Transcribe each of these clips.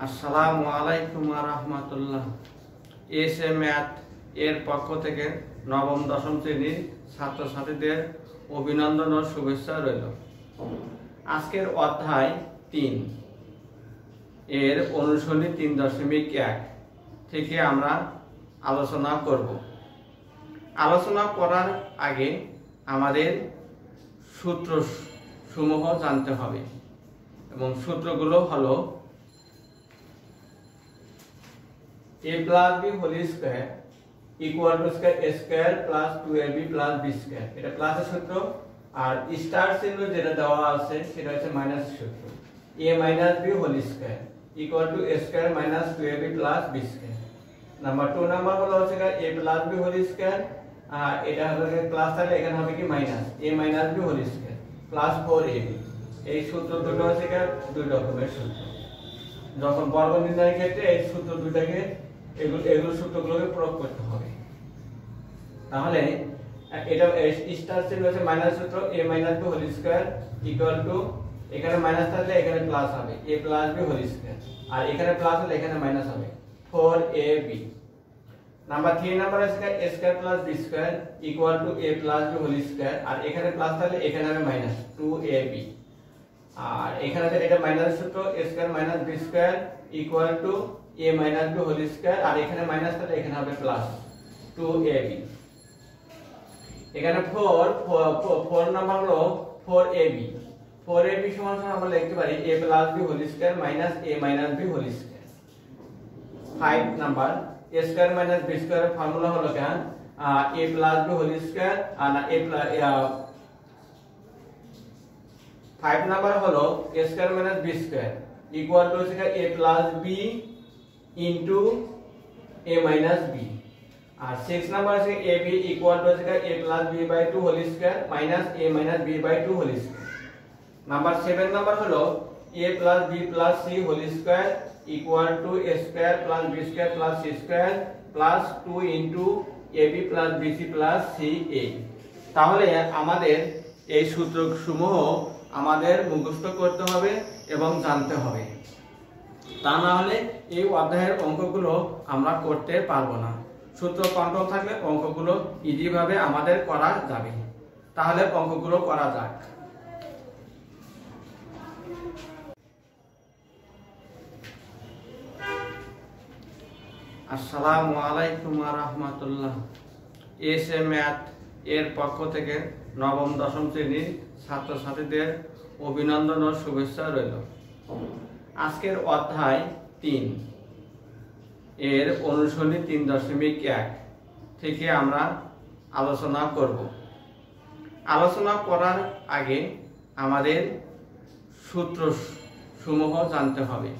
আসসালামু আলাইকুম ওয়া রাহমাতুল্লাহ। এস এ ম্যাথ এর পক্ষ থেকে নবম দশম শ্রেণীর ছাত্রছাত্রীদের অভিনন্দন ও শুভেচ্ছা রইল। আজকের অধ্যায় 3 এর অনুশীলনী 3.1 থেকে আমরা আলোচনা করব। আলোচনা করার আগে আমাদের সূত্র সমূহ জানতে হবে এবং সূত্রগুলো হলো a plus b whole square equal to a square plus 2ab plus b square। এটা প্লাসের সূত্র, আর স্টার চিহ্ন যেটা দেওয়া আছে সেটা হচ্ছে মাইনাস সূত্র। a minus b whole square equal to a square minus 2ab plus b square। Number 2 number হলো হচ্ছে a plus b whole square, এটা হবে প্লাস থাকলে এখানে হবে কি minus a minus b whole square plus 4ab। এই সূত্র দুটো হচ্ছে দুই রকমের সূত্র। যখন বর্গ নির্ণয়ের ক্ষেত্রে এই সূত্র দুটাকে এগুলো সূত্রগুলোকে প্রয়োগ করতে হবে। তাহলে এটা স্টার চিহ্ন হচ্ছে মাইনাস সূত্র a minus b whole square equal to এখানে মাইনাস থাকলে এখানে প্লাস হবে a plus b whole square, আর এখানে প্লাস হলে এখানে মাইনাস হবে 4ab। নাম্বার 3 নাম্বার আছে a square plus b square equal to a plus b whole square, আর এখানে প্লাস থাকলে এখানে হবে মাইনাস 2ab। আর এখানে এটা মাইনাস সূত্র a square minus b square equal to a minus b whole square, আর এখানে minus থাকলে এখানে হবে প্লাস 2ab। এখানে 4 নাম্বার হলো 4ab। 4ab সমান আমরা লিখতে পারি a plus b whole square minus a minus b whole square। 5 number a square minus b square এর ফর্মুলা হলো কেন a plus b whole square, আর a 5 নাম্বার হলো a square minus b square equal to a plus b into a minus b, আর 6 number আছে ab equal to a plus b by 2 whole square minus a minus b by 2 whole square। Number 7 number হলো a plus b plus c whole square equal to a square plus b square plus c square plus 2 into ab plus bc plus ca। তাহলে আমাদের এই সূত্রসমূহ আমাদের মুখস্থ করতে হবে এবং জানতে হবে, তা না হলে এই অধ্যায়ের অঙ্কগুলো আমরা করতে পারবো না। সূত্র কন্ট্রোল থাকলে অঙ্কগুলো ইজি ভাবে আমাদের করা যাবে। তাহলে অঙ্কগুলো করা যাক। আসসালামু আলাইকুম ওয়া রাহমাতুল্লাহ। এস এ ম্যাথ এর পক্ষ থেকে নবম দশম শ্রেণীর ছাত্রছাত্রীদের অভিনন্দন ও শুভেচ্ছা রইল। আজকের অধ্যায় 3 এর অনুশীলনী 3.1 থেকে আমরা আলোচনা করব। আলোচনা করার আগে আমাদের সূত্র সমূহ জানতে হবে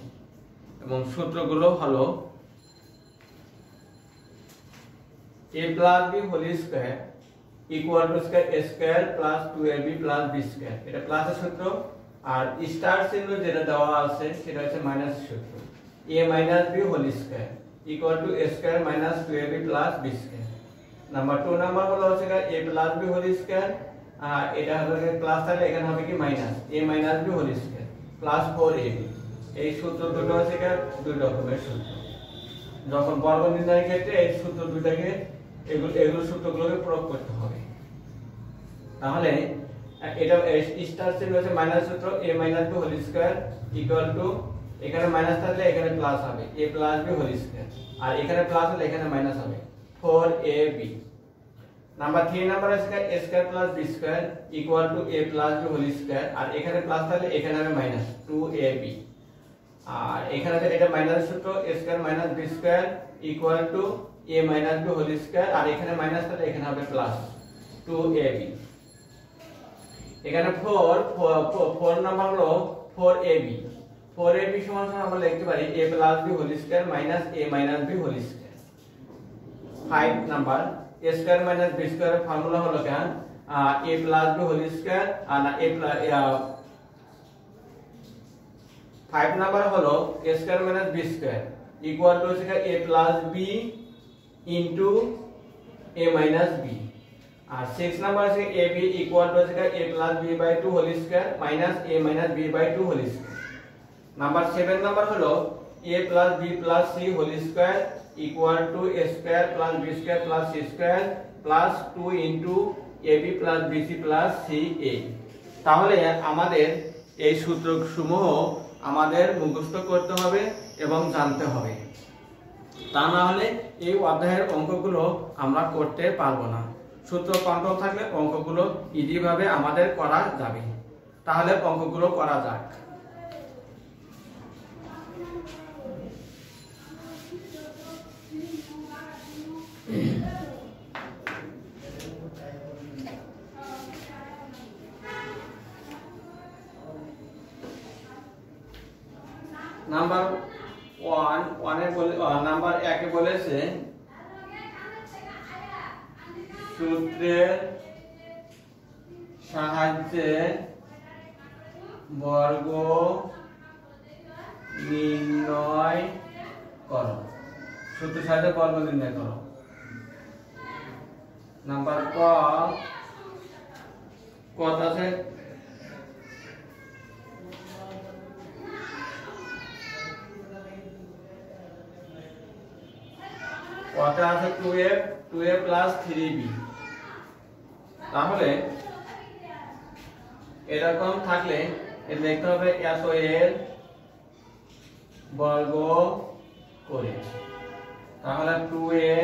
এবং সূত্রগুলো হলো a plus b whole square equal to a square plus 2ab plus b square। এটা প্লাসের সূত্র, আর স্টার চিহ্ন যেটা দেওয়া আছে সেটা হচ্ছে মাইনাস সূত্র a minus b whole square equal to a square minus 2ab plus b square। Number 2 number হলো হচ্ছে a plus b whole square, এটা হবে প্লাস থাকলে এখানে হবে কি minus a minus b whole square plus 4ab। এই সূত্র দুটো হচ্ছে দুই রকমের সূত্র। যখন বর্গ নির্ণয়ের ক্ষেত্রে এই সূত্র দুটাকে এগুলো সূত্রগুলোকে প্রয়োগ করতে হবে। তাহলে এটা স্টার চিহ্ন হচ্ছে মাইনাস সূত্র a minus b whole square equal to এখানে মাইনাস থাকলে এখানে প্লাস হবে a plus b whole square, আর এখানে প্লাস হলে এখানে মাইনাস হবে 4ab। নাম্বার 3 নাম্বার আছে a square plus b square equal to a plus b whole square, আর এখানে প্লাস থাকলে এখানে হবে মাইনাস 2ab। আর এখানে এটা মাইনাস সূত্র a square minus b square equal to a minus b whole square, আর এখানে minus থাকলে এখানে হবে প্লাস 2ab। এখানে 4 নাম্বার হলো 4ab। 4ab সমান আমরা লিখতে পারি a plus b whole square minus a minus b whole square। 5 number a square minus b square এর ফর্মুলা হলো কেন a plus b whole square, আর a 5 নাম্বার হলো a square minus b square equal to a plus b into a minus b, আর 6 number আছে ab equal to a plus b by 2 whole square minus a minus b by 2 whole square। Number 7 number হলো a plus b plus c whole square equal to a square plus b square plus c square plus 2 into ab plus bc plus ca। তাহলে আমাদের এই সূত্রসমূহ আমাদের মুখস্থ করতে হবে এবং জানতে হবে, তা না হলে এই অধ্যায়ের অঙ্কগুলো আমরা করতে পারবো না। সূত্র কন্ট্রোল থাকলে অঙ্কগুলো ইজি ভাবে আমাদের করা যাবে। তাহলে অঙ্কগুলো করা যাক। নাম্বার 1 এ বলেছে সূত্রের সাহায্যে বর্গ নির্ণয় করো। সূত্রের সাহায্যে বর্গ নির্ণয় করো। নাম্বার কত আছে? কত আছে? 2a plus 3b। তাহলে এরকম থাকলে এটা লিখতে হবে এত এর বর্গ করে। তাহলে 2a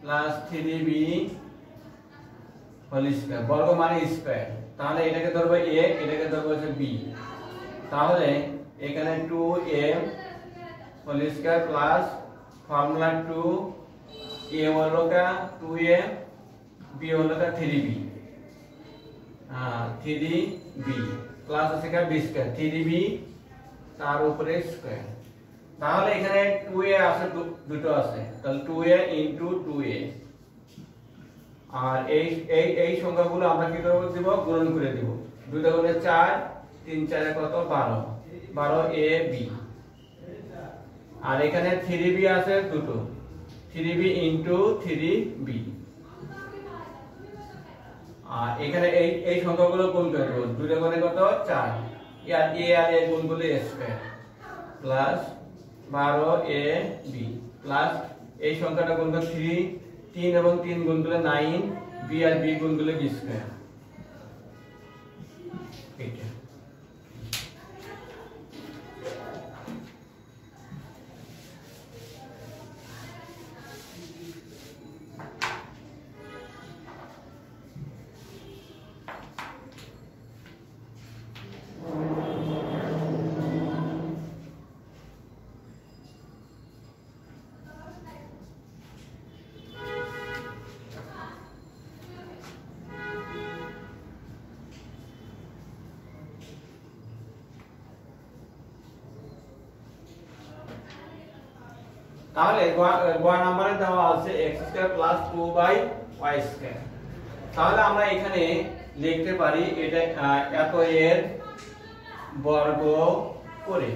plus 3b whole square, বর্গ মানে স্কয়ার। তাহলে এটাকে ধরবো a, এটাকে ধরবো হচ্ছে b। তাহলে এখানে 2a whole square plus formula 2 a হলো কা 2a, b হলো কা 3b, 3b প্লাস আছে কা b স্কয়ার, 3b তার উপরে স্কয়ার। তাহলে এখানে 2a আছে, দুটো আছে, তাহলে 2a ইনটু 2a। আর এই সংখ্যাগুলো আমরা কি করব? দিব গুণন করে দিব। 2 টা গুণে 4, 3 4 এ কত? 12, 12ab। আর এখানে 3b আছে দুটো, 3b ইনটু 3b। আর এখানে এই সংখ্যাগুলো গুণ করে দেব। 2 টা গুণে কত? 4, আর a গুণ করলে a square plus 12ab plus এই সংখ্যাটা গুণ করে 3 এবং 3 গুণ করলে 9, b আর b গুণ করলে b স্কয়ার। এইটা তাহলে গ নম্বরে দেওয়া আছে x² + 2y²। তাহলে আমরা এখানে লিখতে পারি এটা এত এর বর্গ করে।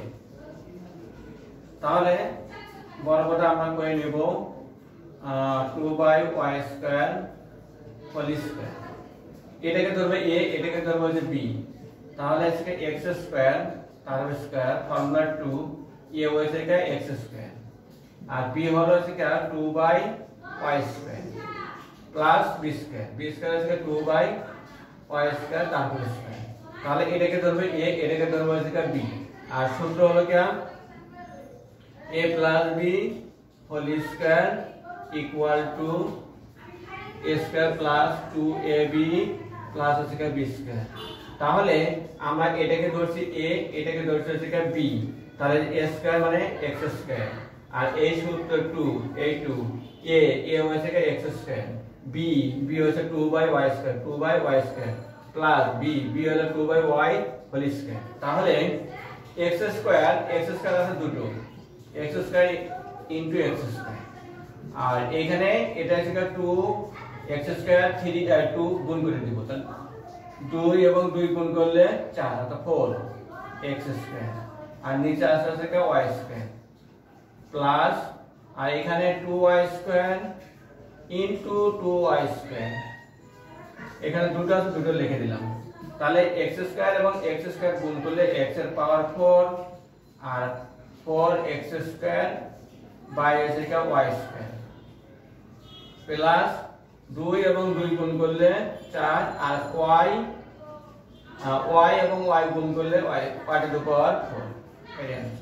তাহলে বর্গটা আমরা করে নেব 2y² হোল স্কয়ার। এটাকে ধরবে a, এটাকে ধরবে হচ্ছে b। তাহলে আজকে x² তার স্কয়ার ফর্মুলা 2 a হয়েছে কি x², আর b হলো হচ্ছে কি 2y² plus b square. b square হচ্ছে 2y² তারপর স্কয়ার। তাহলে এটাকে ধরবে a, এটাকে ধরবে হচ্ছে কি b। আর সূত্র হলো কি a plus b whole square equal to a square plus 2ab plus হচ্ছে কি b স্কয়ার। তাহলে আমরা এটাকে ধরছি a, এটাকে ধরছি হচ্ছে কি b। তাহলে a স্কয়ার মানে x², আর এই সূত্র 2, এই 2 a হচ্ছে কি x², b হচ্ছে 2y², 2y² প্লাস b হলো 2y হোল স্কয়ার। তাহলে x² আছে দুটো, x² ইনটু x²। আর এখানে এটা হচ্ছে 2x², 2 গুণ করে দিব। তাহলে 2 এবং 2 গুণ করলে 4, অর্থাৎ 4x²। আর নিচে আসে হচ্ছে y² প্লাস, আর এখানে 2y² ইনটু 2y²। এখানে দুটো আছে, দুটো লিখে দিলাম। তাহলে x² এবং x² গুণ করলে x এর পাওয়ার 4, আর 4x স্কয়ার বাই হচ্ছে কি y স্কয়ার প্লাস 2 এবং 2 গুণ করলে 4 আর y এবং y গুণ করলে y টু দি পাওয়ার 4 এর आंसर।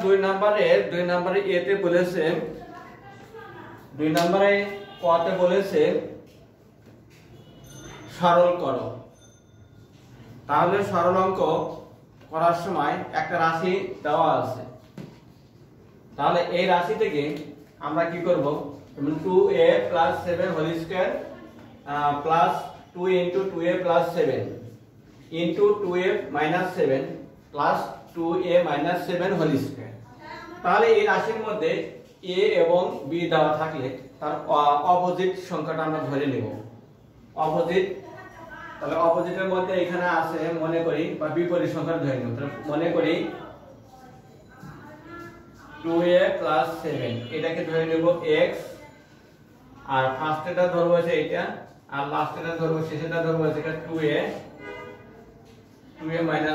2 নম্বরে এতে বলেছে 2 নম্বরে কতে বলেছে সরল করো। তাহলে সরল অঙ্ক করার সময় একটা রাশি দেওয়া আছে, তাহলে এই রাশি থেকে আমরা কি করব 2a + 7 whole square plus 2 * 2a + 7 * 2a - 7 plus 2a - 7 whole square. তাহলে এই রাশির মধ্যে a এবং b দেওয়া থাকলে তার অপোজিট সংখ্যাটা আমরা ধরে নেব। অপোজিট, তাহলে অপোজিটের মধ্যে এখানে আছে মনে করি বা বিপরীত সংখ্যা ধরে নেব। তাহলে মনে করি 2a + 7 এটাকে ধরে নেব x, আর ফার্স্টেটা ধরবো হচ্ছে এটা, আর লাস্টেটা ধরবো শেষেরটা ধরবো হচ্ছে 2a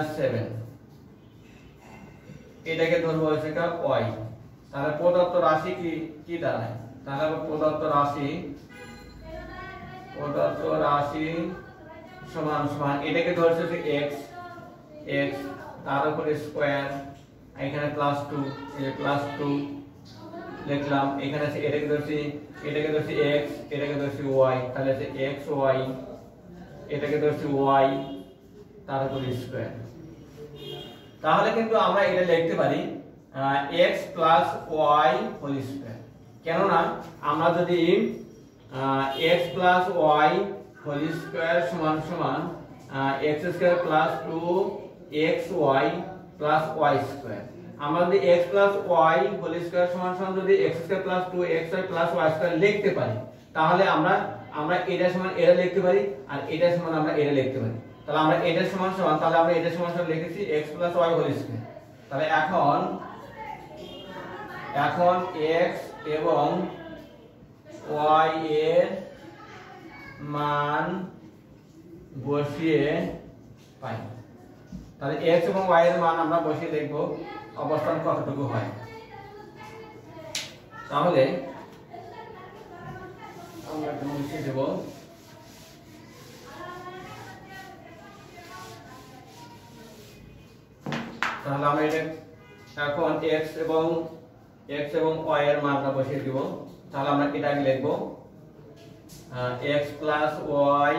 - 7 এটাকে ধরবো হচ্ছে y। তাহলে প্রদত্ত রাশি কি দাঁড়ায়? তাহলে প্রদত্ত রাশি সমান সমান এটাকে ধরছে x, তার উপরে স্কয়ার, এখানে +2 এই +2 লিখলাম, এখানে আছে এটাকে ধরছি x, এটাকে ধরছি y, তাহলে আছে xy, এটাকে ধরছি y তার উপরে স্কয়ার। তাহলে কিন্তু আমরা এটা লিখতে পারি x + y হোল স্কয়ার। কেন না আমরা যদি x + y হোল স্কয়ার সমান সমান x² + 2xy + y স্কয়ার, আমরা যদি x + y হোল স্কয়ার সমান সমান যদি x² + 2xy + y স্কয়ার লিখতে পারি, তাহলে আমরা এটা সমান এটা লিখতে পারি, আর এটা সমান আমরা এটা লিখতে পারি। তাহলে আমরা এটা সমান সমান তাহলে আমরা এটা সমান সমান লিখেছি x + y হোল স্কয়ার। তাহলে এখন x এবং y এর মান বসিয়ে পাই। তাহলে x এবং y এর মান আমরা বসিয়ে দেখব অবস্থান কতটুকু হয়। তাহলে আমরা এটা বসিয়ে দেব। তাহলে আমরা এটা এখন x এবং y এর মানটা বসিয়ে দিব। তাহলে আমরা এটাকে লিখব x + y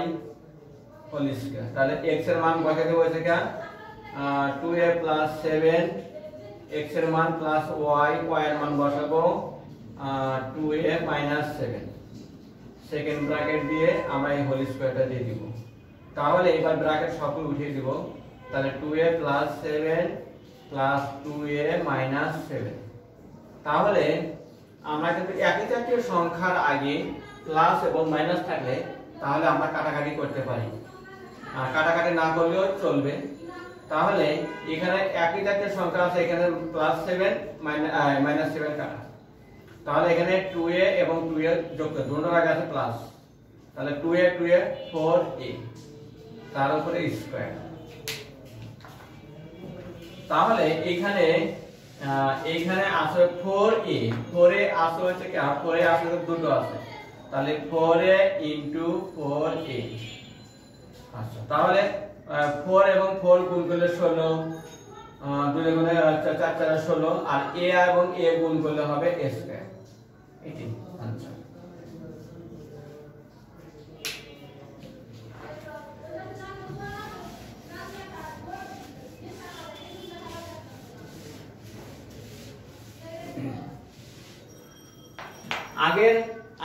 হোল স্কয়ার। তাহলে x এর মান বসাতে দেব হচ্ছে 2a + 7, x এর মান প্লাস y এর মান বসাবো 2a - 7, সেকেন্ড ব্র্যাকেট দিয়ে আমরা এই হোল স্কয়ারটা দিয়ে দিব। তাহলে এবার ব্র্যাকেট সকল উঠিয়ে দিব। তাহলে 2a + 7 + 2a - 7। তাহলে আমরা কিন্তু একই জাতীয় সংখ্যার আগে প্লাস এবং মাইনাস থাকলে তাহলে আমরা কাটাকাটি করতে পারি, আর কাটাকাটি না করলেও চলবে। তাহলে এখানে একই জাতীয় সংখ্যা আছে, এখানে +7 -7 কাটা, তাহলে এখানে 2a এবং 2a যোগ করে দুটোর আগে আছে প্লাস, তাহলে 2a 4a তার উপরে স্কয়ার। তাহলে এখানে আছে 4a, 4a আছে হচ্ছে কি 4a আছে দুটো আছে, তাহলে 4a * 4a। আচ্ছা, তাহলে 4 এবং 4 গুণ করলে 16, 2 গুণে 4 4 16 আর a এবং a গুণ করলে হবে a স্কয়ার। এটি आंसर।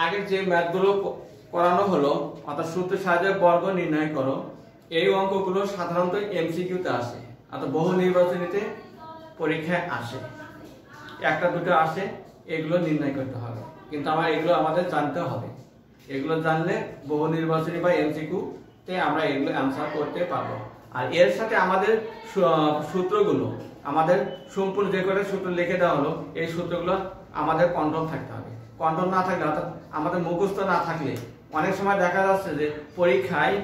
আগের যে ম্যাথগুলো করানো হলো অর্থাৎ সূত্রের সাহায্যে বর্গ নির্ণয় করো, এই অঙ্কগুলো সাধারণত এমসিকিউতে আসে অর্থাৎ বহু নির্বাচনীতে পরীক্ষায় আসে, একটা দুটো আসে, এগুলো নির্ণয় করতে হবে। কিন্তু এগুলো আমাদের জানতে হবে, এগুলো জানলে বহু নির্বাচনী বা এমসিকিউ তে আমরা এগুলো অ্যান্সার করতে পারবো। আর এর সাথে আমাদের সূত্রগুলো আমাদের সম্পূর্ণ যে করে সূত্র লিখে দেওয়া হলো, এই সূত্রগুলো আমাদের কন্ট্রোল থাকতে হবে। কন্ট্রোল না থাকলে অর্থাৎ আমাদের মুখস্থ না থাকলে অনেক সময় দেখা যাচ্ছে যে পরীক্ষায়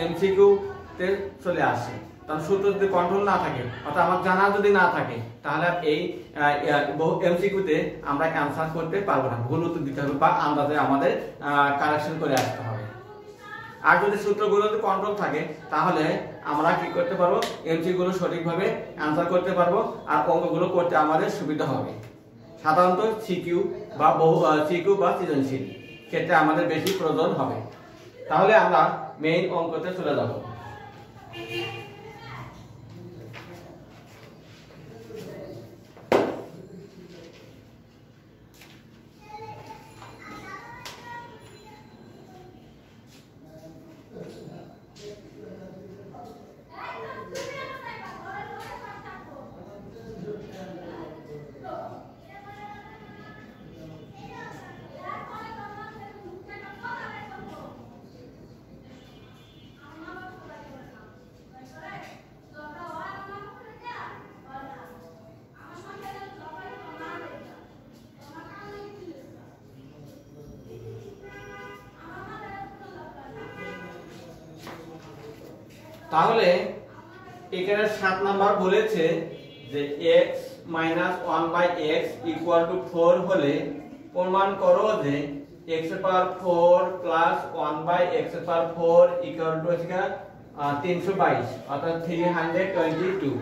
এমসিকিউ তে চলে আসে, তার সূত্র যদি কন্ট্রোল না থাকে অর্থাৎ আমার জানা যদি না থাকে তাহলে এই এমসিকিউতে আমরা অ্যান্সার করতে পারবো না, ভুল উত্তর দিতে হবে বা আন্দাজে আমাদের কারেকশন করে আসতে হবে। আর যদি সূত্রগুলো যদি কন্ট্রোল থাকে তাহলে আমরা কি করতে পারবো, এমসিকিউ গুলো সঠিকভাবে অ্যান্সার করতে পারবো আর অঙ্কগুলো করতে আমাদের সুবিধা হবে। সাধারণত সিকিউ বা সিকিউ বা সৃজনশীল ক্ষেত্রে আমাদের বেশি প্রয়োজন হবে। তাহলে আমরা মেইন অঙ্কতে চলে যাব। তাহলে এখানে 7 নাম্বার বলেছে যে x - 1/x = 4 হলে প্রমাণ করো যে x এর পাওয়ার 4 + 1/x এর পাওয়ার 4 = 322 অর্থাৎ 322।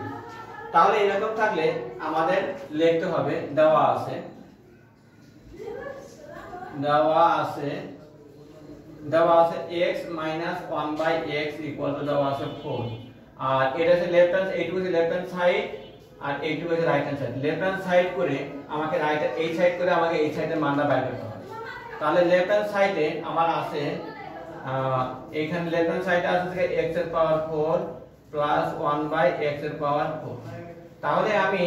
তাহলে এরকম থাকলে আমাদের লিখতে হবে দেওয়া আছে x - 1/x = দেওয়া আছে 4 আর এটা হচ্ছে লেফট হ্যান্ড, এইটুকু হচ্ছে লেফট হ্যান্ড সাইড আর এইটুকু হচ্ছে right hand side. Left hand side করে আমাকে এই সাইড করে আমাকে এই সাইডের মানটা বের করতে হবে। তাহলে লেফট হ্যান্ড সাইডে আমার আছে এখানে লেফট হ্যান্ড সাইডে আছে x এর পাওয়ার 4 + 1/x এর পাওয়ার 4। তাহলে আমি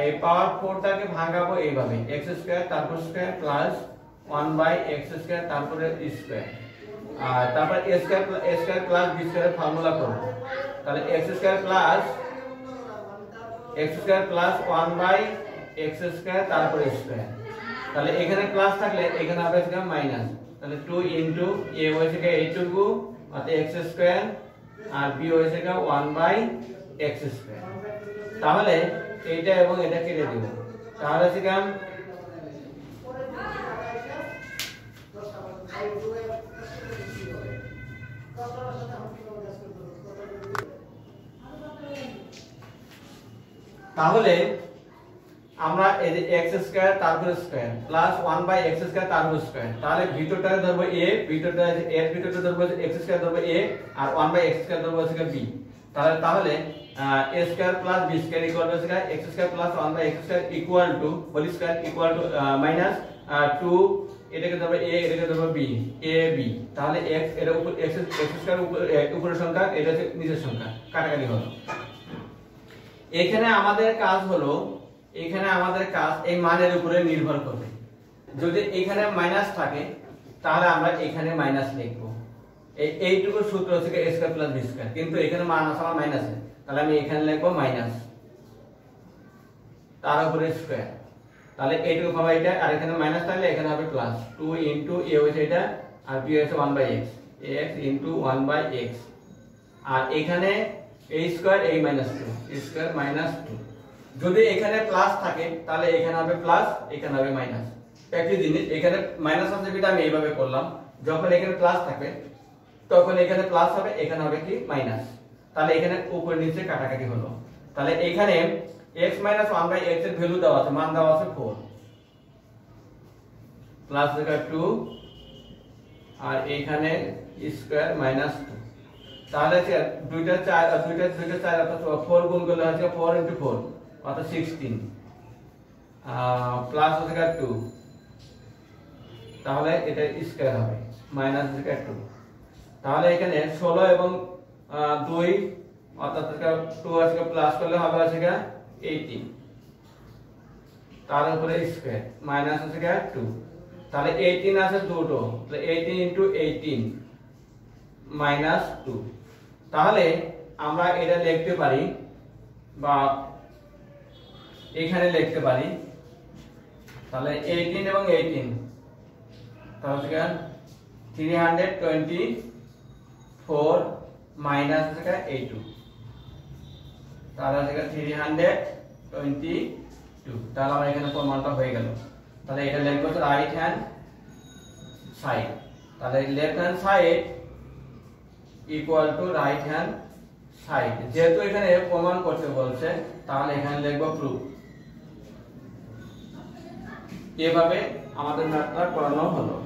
এই পাওয়ার 4টাকে ভাঙাবো এইভাবে, x² তারপর স্কয়ার প্লাস 1/x² তারপরে স্কয়ার আর তারপর a² প্লাস b² এর ফর্মুলা করব। তাহলে x² প্লাস 1/x² তারপরে স্কয়ার। তাহলে এখানে প্লাস থাকলে এখানে হবে মাইনাস, তাহলে 2 ইনটু a হয়েছে এইটুকু অর্থাৎ x² আর b হয়েছে 1/x²। তাহলে এইটা এবং এটা কেটে দেব, তাহলে হচ্ছে তাহলে আমরা এই যে x² তারপর স্কয়ার প্লাস 1/x² তারপর স্কয়ার, তাহলে ভিতরটাকে ধরব a, ভিতরটা এর ভিতরটা ধরব x² ধরব a আর 1/x² ধরব b। তাহলে a² plus b² x² plus 1/x² equal to whole square equal to minus 2, এটাকে ধরব a এটাকে ধরব b, a b। তাহলে x এর উপর x² উপরের সংখ্যা, এটা হচ্ছে নিচের সংখ্যা, কাটাকাটি হলো। এখানে আমাদের কাজ হলো, এখানে আমাদের কাজ এই মানের উপরে নির্ভর করবে। যদি এখানে মাইনাস থাকে তাহলে আমরা এখানে মাইনাস লিখব। এইটুকু সূত্র হচ্ছে a² প্লাস b², কিন্তু এখানে মান আছে আমার মাইনাসে, তাহলে আমি এখানে লিখব মাইনাস তার উপরে স্কয়ার। তাহলে এইটুকু পাবো এটা, আর এখানে মাইনাস থাকলে এখানে হবে প্লাস 2 ইনটু a হচ্ছে এটা আর b হচ্ছে 1/x, x ইনটু 1/x আর এখানে a square a minus 2 square minus 2। যদি এখানে প্লাস থাকে তাহলে এখানে হবে প্লাস, এখানে হবে মাইনাস। একই জিনিস, এখানে মাইনাস আছে যেটা আমি এইভাবে করলাম, যখন এখানে প্লাস থাকবে তখন এখানে প্লাস হবে, এখানে হবে কি মাইনাস। তাহলে এখানে উপর নিচে কাটাকাটি হলো। তাহলে এখানে x মাইনাস 1 বাই x এর ভ্যালু দেওয়া আছে, মান দেওয়া আছে 4 প্লাস 2 আর এখানে স্কয়ার মাইনাস 2। তাহলে দুইটা 4 অর্থাৎ 4 গুণ করলে হচ্ছে 4 * 4 অর্থাৎ 16 প্লাস 2, তাহলে এটা স্কয়ার হবে মাইনাস 2। তাহলে এখানে 16 এবং 2 অর্থাৎ 2 আছে প্লাস করলে হবে আছে 18, তার উপরে স্কয়ার মাইনাস 2। তাহলে 18 আছে দুটো, তাহলে 18 * 18 মাইনাস 2। তাহলে আমরা এটা লিখতে পারি বা এখানে লিখতে পারি, তাহলে 18 এবং 18 তাহলে 324 মাইনাস 82, তাহলে 322। তাহলে আমার এখানে প্রমাণটা হয়ে গেল। তাহলে এটা লিখবো রাইট হ্যান্ড সাইড, তাহলে left hand side equal to right hand side. যেহেতু এখানে প্রমাণ করতে বলছে তাহলে এখানে লিখবো প্রুফ। এভাবে আমাদের ম্যাথটা করানো হলো।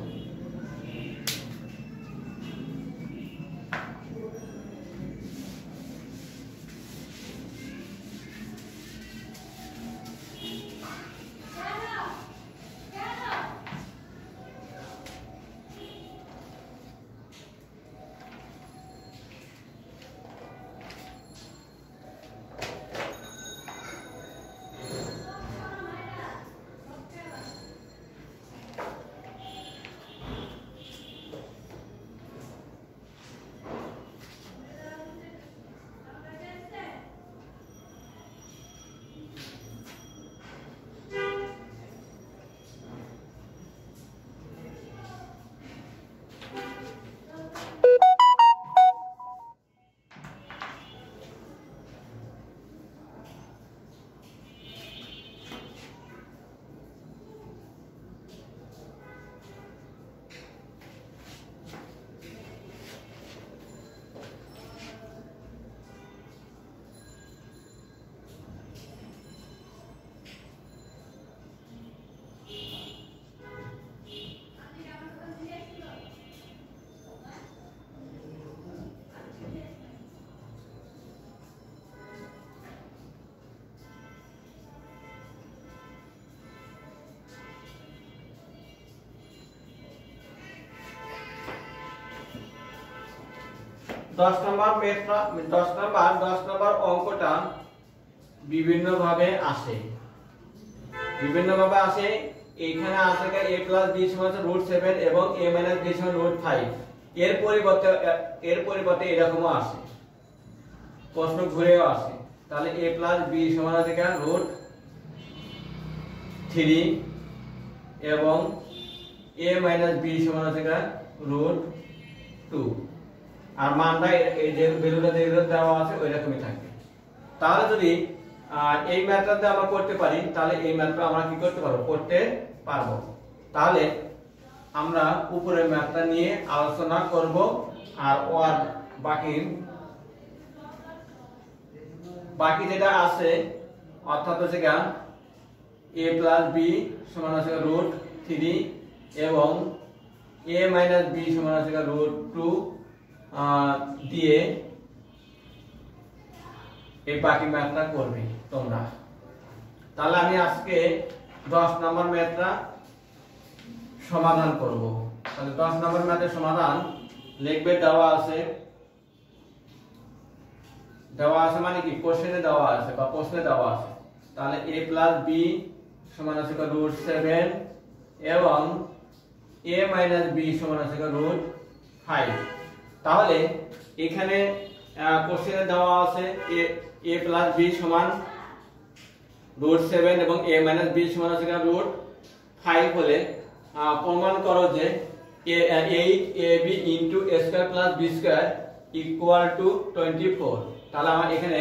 দশ নম্বর অঙ্কটা বিভিন্ন ভাবে আসে। এখানে আছে a + b = √7 এবং a - b = √5। এর পরিবর্তে এরকমও আসে, প্রশ্ন ঘুরেও আসে। তাহলে a + b = √3 এবং a - b = √2 আর মানটা এই যে ভ্যালুটা দেওয়া আছে ওই রকমই থাকবে। তাহলে যদি এই ম্যাথটাতে আমরা করতে পারি তাহলে এই ম্যাথটা আমরা কি করতে পারবো। তাহলে আমরা উপরের ম্যাথটা নিয়ে আলোচনা করব আর বাকি যেটা আছে অর্থাৎ হচ্ছে a + b = √3 এবং a - b = √2 দিয়ে এই বাকি ম্যাথটা করবে তোমরা। তাহলে আমি আজকে 10 নম্বর ম্যাথটা সমাধান করব। তাহলে 10 নম্বর ম্যাথের সমাধান লিখবে, দেওয়া আছে মানে কি কোশ্চেনে দেওয়া আছে বা প্রশ্নে দেওয়া আছে। তাহলে a + b = √7 এবং a - b = √5। তাহলে এখানে কোশ্চেনে দেওয়া আছে a + b = √7 এবং a - b = √5 হলে প্রমাণ করো যে 8ab * a² + b² = 24। তাহলে আমার এখানে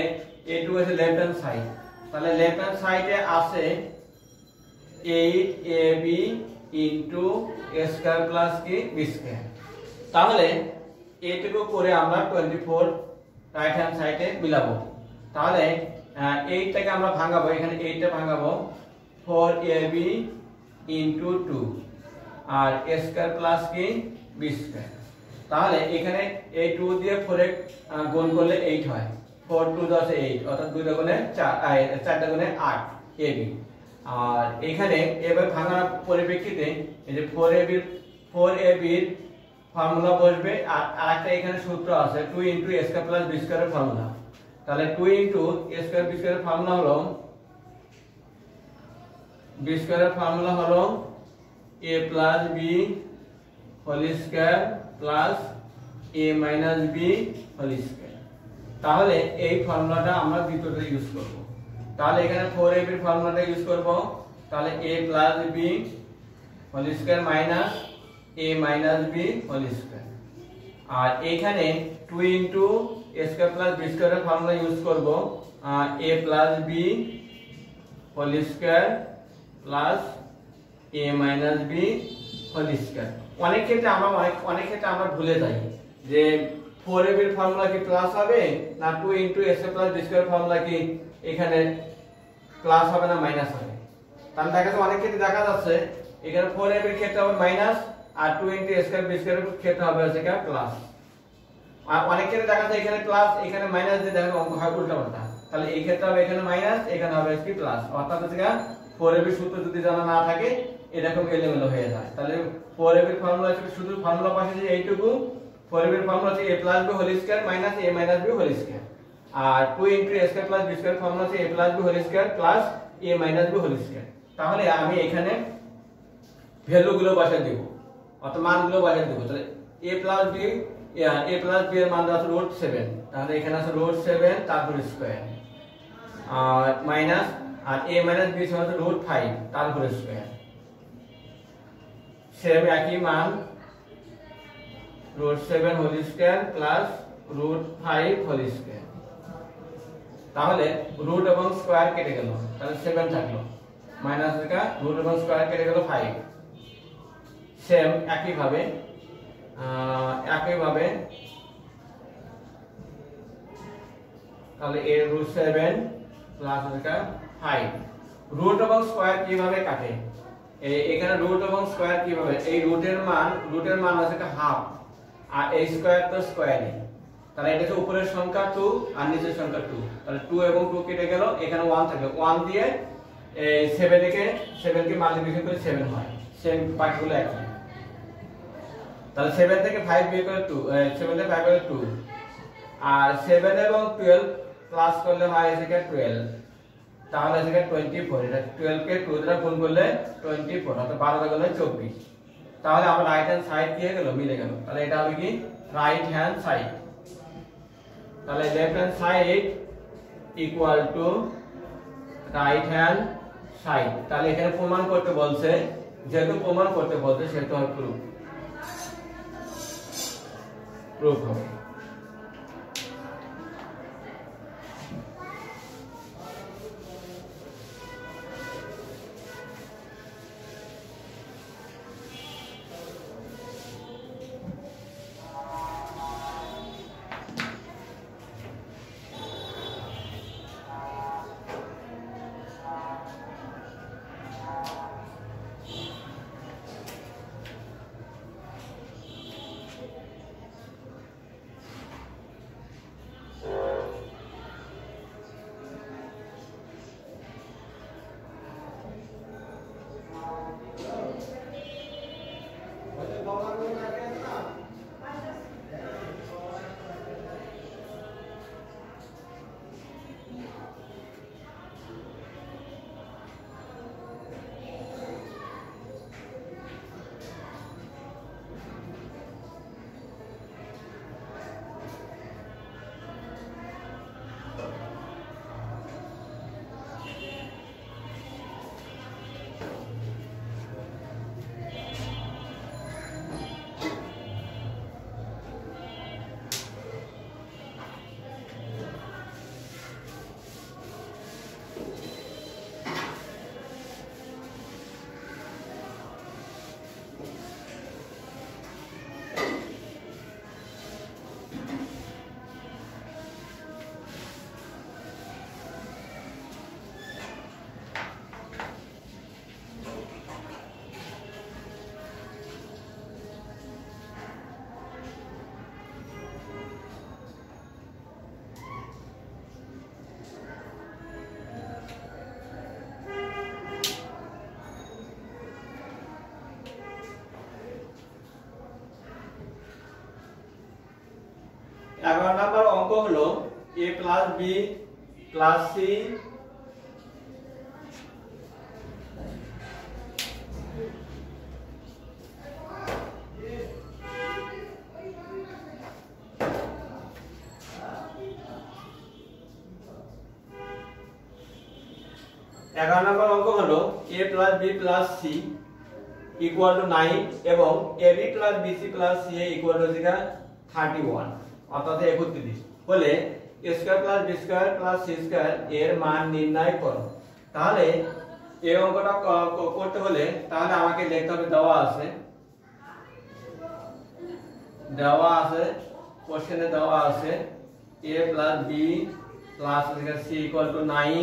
a2 আছে লেফট হ্যান্ড সাইড, তাহলে লেফট হ্যান্ড সাইডে আছে 8ab * a² + b²। তাহলে এটুকু করে আমরা 24 রাইট হ্যান্ড সাইডে মিলাবো। তাহলে 8টাকে আমরা ভাঙাবো, এখানে 8টা ভাঙাবো 4ab ইনটু 2 আর a স্কয়ার প্লাস কি b স্কয়ার। তাহলে এখানে এই 2 দিয়ে 4 এ গুণ করলে 8 হয়, 4 2 10 8, অর্থাৎ 2 গুণে 4 4 গুণে 8 ab। আর এখানে এবার ভাঙার পরিপ্রেক্ষিতে এই যে 4ab এর ফর্মুলা বসবে, আর আরেকটা এখানে সূত্র আছে 2 a স্কয়ার প্লাস b স্কয়ারের ফর্মুলা। তাহলে 2 a স্কয়ার b স্কয়ারের ফর্মুলা হলো b স্কয়ারের ফর্মুলা হলো a plus b whole square plus a minus b whole square. তাহলে এই ফর্মুলাটা আমরা দ্বিতীয়টা ইউজ করব। তাহলে এখানে 4ab এর ফর্মুলাটা ইউজ করব। তাহলে a plus b whole square minus a minus b whole square. আর এখানে 2 a স্কয়ার প্লাস b স্কয়ারের ফর্মুলা ইউজ করব, a plus b whole square plus a minus b whole square. অনেক ক্ষেত্রে আমরা ভুলে যাই যে 4ab এর ফর্মুলা কি প্লাস হবে না 2 a square plus b square formula কি এখানে প্লাস হবে না মাইনাস হবে। তাহলে দেখা যাচ্ছে অনেক ক্ষেত্রে দেখা যাচ্ছে এখানে 4ab এর ক্ষেত্রে হবে মাইনাস আর 2 a স্কয়ার b স্কয়ার এর ক্ষেত্রে হবে হচ্ছে কি প্লাস। আর অনেক ক্ষেত্রে দেখা যায় এখানে প্লাস এখানে মাইনাস দিয়ে দেখো অঙ্ক হয় উল্টাপাল্টা। তাহলে এই ক্ষেত্রে হবে এখানে মাইনাস, এখানে হবে কি প্লাস, অর্থাৎ হচ্ছে কি 4ab এর সূত্র যদি জানা না থাকে এরকম এলোমেলো হয়ে যায়। তাহলে 4ab এর ফর্মুলা হচ্ছে শুধু ফর্মুলা পাশে যে এইটুকু 4ab এর ফর্মুলা হচ্ছে a plus b whole square minus a minus b whole square, আর 2 a square plus b square formula হচ্ছে a plus b whole square plus a minus b whole square. তাহলে আমি এখানে ভ্যালু গুলো বসাই দেব, অর্থাৎ মানগুলো বসাই দেব। তাহলে a প্লাস b এর মান আছে √7, তাহলে এখানে আছে √7 তারপর স্কয়ার আর মাইনাস, আর a মাইনাস b সমান √5 তারপর স্কয়ার। সেম একই মান √7 whole square plus √5 whole square. তাহলে রুট এবং স্কয়ার কেটে গেল, তাহলে 7 থাকলো, মাইনাস থেকে রুট এবং স্কয়ার কেটে গেল 5। সেম একই ভাবে তাহলে a √7 প্লাস থেকে 5। রুট এবং স্কয়ার কিভাবে কাটে, এখানে রুট এবং স্কয়ার কিভাবে, এই রুটের মান আছে হাফ আর এই স্কয়ার তো স্কয়ারই, তাহলে এটা হচ্ছে উপরের সংখ্যা 2 আর নিচের সংখ্যা 2, তাহলে 2 এবং 2 কেটে গেল, এখানে 1 থাকবে, 1 দিয়ে এই 7 কে মাল্টিপ্লিকেশন করে 7 হয়, সেম পার্টগুলো একই। তাহলে 7 থেকে 5 বিয়োগ করে 2, 7 থেকে 5 করে 2, আর 7 এবং 12 প্লাস করলে হয় এসে 12, তাহলে এসে 24। এটা 12 কে 2 দ্বারা গুণ করলে 24, অর্থাৎ 12 দ্বারা গুণ 24। তাহলে আমার রাইট হ্যান্ড সাইড কি হয়ে গেল, মিলে গেল। তাহলে এটা হবে কি রাইট হ্যান্ড সাইড। তাহলে left hand side equal to right hand side. তাহলে এখানে প্রমাণ করতে বলছে, যেহেতু প্রমাণ করতে বলছে সেহেতু হবে প্রুফ হবে। হলো a plus b plus c এগারো নম্বর অঙ্ক হলো a plus b plus c equal to 9 এবং ab plus bc plus ca equal to 31 অর্থাৎ 31 বলে a square plus b square plus c square এর মান নির্ণয় করো। তাহলে এই অঙ্কটা করতে হলে তাহলে আমাকে লিখতে হবে দেওয়া আছে কোশ্চেনে দেওয়া আছে a plus b plus c equal to 9,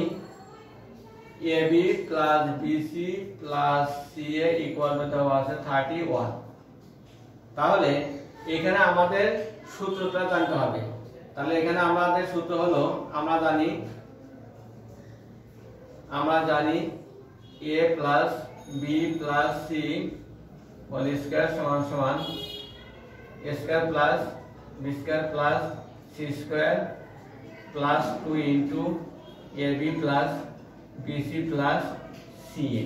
ab plus bc plus ca equal to দেওয়া আছে 31। তাহলে এখানে আমাদের সূত্রটা জানতে হবে। তাহলে এখানে আমাদের সূত্র হলো আমরা জানি a plus b plus c whole square সমান সমান a square plus b square plus c square plus 2 into ab plus bc plus ca।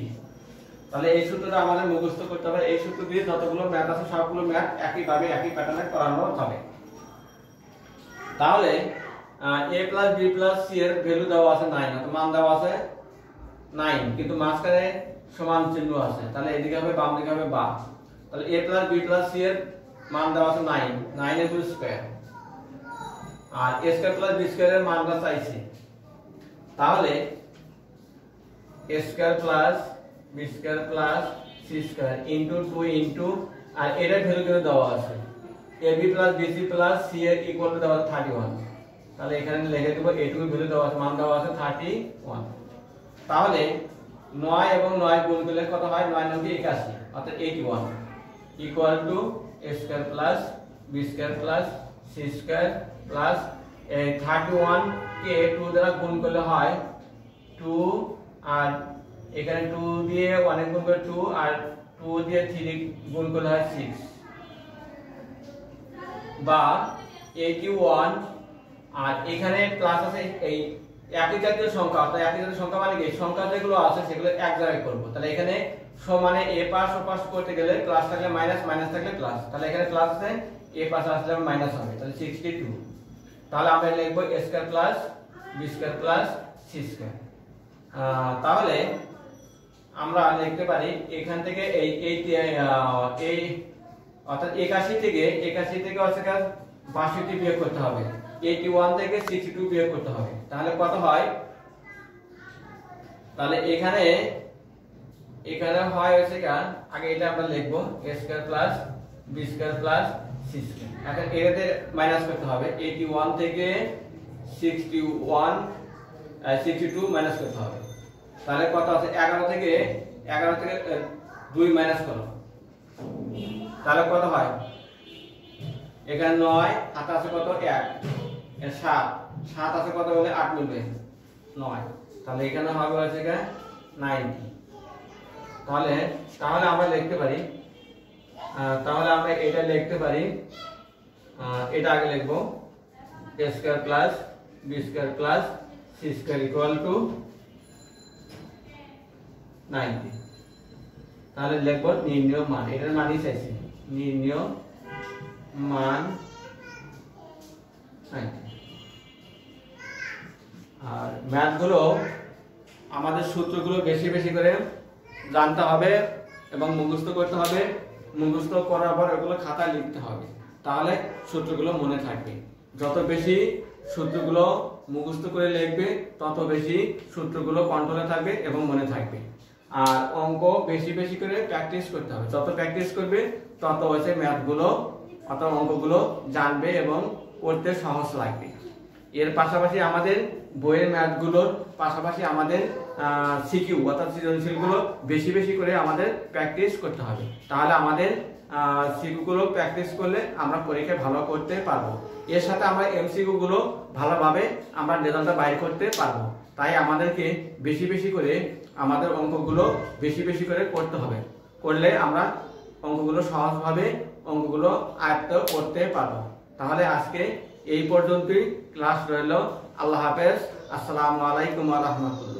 তাহলে এই সূত্রটা আমাদের মুখস্থ করতে হবে। এই সূত্র দিয়ে যতগুলো ম্যাথ আছে সবগুলো ম্যাথ একই ভাবে একই প্যাটার্নে করানো হবে। তাহলে a plus b plus c এর ভ্যালু দেওয়া আছে 9, অর্থাৎ মান দেওয়া আছে 9, কিন্তু মাঝখানে সমান চিহ্ন আছে। তাহলে এদিকে হবে বাম দিকে হবে বা। তাহলে a plus b plus c এর মান দেওয়া আছে 9 এর স্কয়ার, আর a square plus b square এর মানটা চাইছি। তাহলে a square plus b square plus c square into 2 into আর এর ভ্যালু কিন্তু দেওয়া আছে ab plus bc plus c এর ইকুয়াল টু দেওয়া আছে 31। তাহলে এখানে লিখে দেব a2 এর ভ্যালু দেওয়া আছে, মান দেওয়া আছে 31। তাহলে 9 এবং 9 গুণ করলে কত হয়? 9 9 কে 81, অর্থাৎ 81 equal to a square plus b square plus c square plus 31 কে 2 দ্বারা গুণ করলে হয় 2, আর এখানে 2 দিয়ে 1 গুণ করলে 2, আর 2 দিয়ে 3 গুণ করলে হয় 6, বা 81। আর এখানে প্লাস আছে এই একই জাতীয় সংখ্যা, অর্থাৎ একই জাতীয় সংখ্যা মানে কি সংখ্যা যেগুলো আছে সেগুলো এক জায়গায় করব। তাহলে এখানে সমানে এ পাশ ও পাশ করতে গেলে প্লাস থাকলে মাইনাস, মাইনাস থাকলে প্লাস। তাহলে এখানে প্লাস আছে, এ পাশে আসলে মাইনাস হবে, তাহলে 62। তাহলে আমরা লিখব a square plus b square plus c square. তাহলে আমরা লিখতে পারি এখান থেকে এই অর্থাৎ 81 থেকে হচ্ছে 62 বিয়োগ করতে হবে, 81 থেকে 62 বিয়োগ করতে হবে। তাহলে কত হয়? তাহলে এখানে হয় হচ্ছে আগে এটা আমরা লিখব a square plus b square plus c square. এখন এটাতে মাইনাস করতে হবে, 81 থেকে 62 মাইনাস করতে হবে। তাহলে কত আছে? 11 থেকে 2 মাইনাস করো, তাহলে কত হয়? এখানে 9, হাতে আছে কত? 1, এর 7 আছে কত বলে 8 মিলবে 9, তাহলে এখানে হবে হচ্ছে 90। তাহলে আমরা লিখতে পারি, তাহলে আমরা এটা লিখতে পারি, এটা আগে লিখব a square plus b square plus c square equal two 90। তাহলে লিখব নির্ণয় মান, এটার মানই চাইছি, নির্ণয় মান 90। আর ম্যাথগুলো আমাদের সূত্রগুলো বেশি বেশি করে জানতে হবে এবং মুখস্থ করতে হবে। মুখস্থ করার পর এগুলো খাতায় লিখতে হবে, তাহলে সূত্রগুলো মনে থাকবে। যত বেশি সূত্রগুলো মুখস্থ করে লিখবে তত বেশি সূত্রগুলো কন্ট্রোলে থাকবে এবং মনে থাকবে। আর অঙ্ক বেশি বেশি করে প্র্যাকটিস করতে হবে, যত প্র্যাকটিস করবে তত হচ্ছে ম্যাথগুলো অথবা অঙ্কগুলো জানবে এবং করতে সহজ লাগবে। এর পাশাপাশি আমাদের বইয়ের ম্যাথগুলোর পাশাপাশি আমাদের সিকিউ অর্থাৎ সৃজনশীলগুলো বেশি বেশি করে আমাদের প্র্যাকটিস করতে হবে। তাহলে আমাদের সিকিউগুলো প্র্যাকটিস করলে আমরা পরীক্ষায় ভালো করতে পারবো। এর সাথে আমরা এমসিকিউগুলো ভালোভাবে আমরা রেজাল্টটা বাইর করতে পারবো। তাই আমাদেরকে বেশি বেশি করে আমাদের অঙ্কগুলো বেশি বেশি করে করতে হবে, করলে আমরা অঙ্কগুলো সহজভাবে অঙ্কগুলো আয়ত্ত করতে পারবো। তাহলে আজকে এই পর্যন্তই। ক্লাস রইল। আল্লাহ হাফেজ। আসসালামু আলাইকুম ওয়া রাহমাতুল্লাহ।